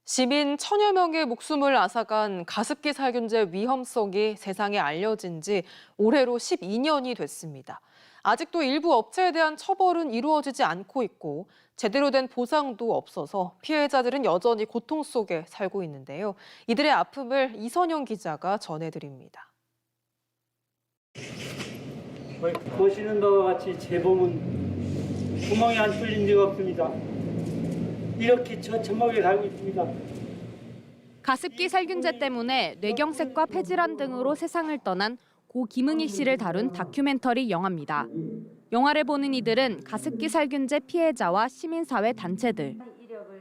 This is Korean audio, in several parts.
시민 천여 명의 목숨을 앗아간 가습기 살균제 위험성이 세상에 알려진 지 올해로 12년이 됐습니다. 아직도 일부 업체에 대한 처벌은 이루어지지 않고 있고 제대로 된 보상도 없어서 피해자들은 여전히 고통 속에 살고 있는데요. 이들의 아픔을 이선영 기자가 전해드립니다. 보시는 바와 같이 제 몸은 구멍이 안 뚫린 데가 없습니다. 이렇게 처참하게 살고 있습니다. 가습기 살균제 때문에 뇌경색과 폐질환 등으로 세상을 떠난 고 김응희 씨를 다룬 다큐멘터리 영화입니다. 영화를 보는 이들은 가습기 살균제 피해자와 시민사회 단체들.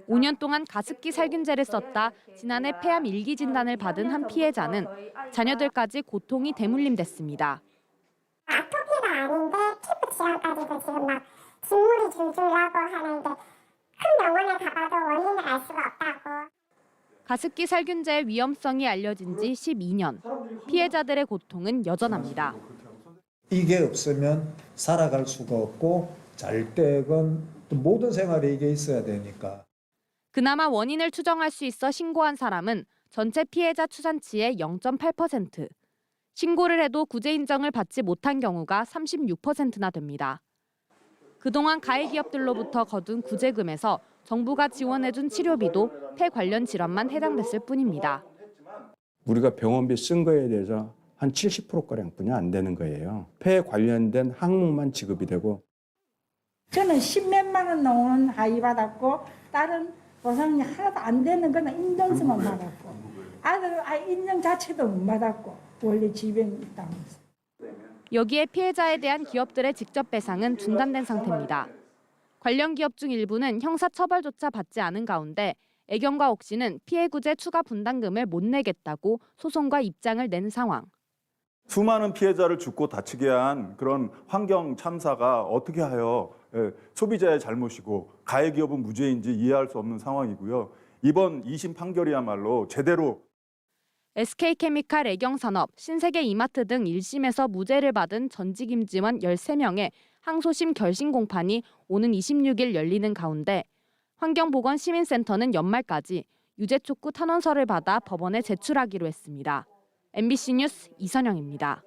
5년 동안 가습기 살균제를 썼다 지난해 폐암 일기 진단을 받은 한 피해자는 자녀들까지 고통이 대물림됐습니다. 아토피가 아닌데 피부 질환까지도 지금 막 진물이 줄줄 나고 하는데 큰 병원에 가봐도 원인을 알 수가 없다고. 가습기 살균제의 위험성이 알려진 지 12년. 피해자들의 고통은 여전합니다. 이게 없으면 살아갈 수가 없고 잘 때건 또 모든 생활에 이게 있어야 되니까. 그나마 원인을 추정할 수 있어 신고한 사람은 전체 피해자 추산치의 0.8%. 신고를 해도 구제 인정을 받지 못한 경우가 36%나 됩니다. 그동안 가해 기업들로부터 거둔 구제금에서 정부가 지원해준 치료비도 폐 관련 질환만 해당됐을 뿐입니다. 우리가 병원비 쓴 거에 대해서 한 70%가량뿐이 안 되는 거예요. 폐에 관련된 항목만 지급이 되고. 저는 10몇만 원 나오는 아이 받았고 다른 보상이 하나도 안 되는 거는 인정서만 받았고 아들 아이 인정 자체도 못 받았고 원래 질병이 있다면서. 여기에 피해자에 대한 기업들의 직접 배상은 중단된 상태입니다. 관련 기업 중 일부는 형사처벌조차 받지 않은 가운데 애경과 옥시는 피해 구제 추가 분담금을 못 내겠다고 소송과 입장을 낸 상황. 수많은 피해자를 죽고 다치게 한 그런 환경 참사가 어떻게 하여 소비자의 잘못이고 가해 기업은 무죄인지 이해할 수 없는 상황이고요. 이번 2심 판결이야말로 제대로 SK케미칼 애경산업, 신세계 이마트 등 1심에서 무죄를 받은 전직 임직원 13명의 항소심 결심 공판이 오는 26일 열리는 가운데 환경보건시민센터는 연말까지 유죄 촉구 탄원서를 받아 법원에 제출하기로 했습니다. MBC 뉴스 이선영입니다.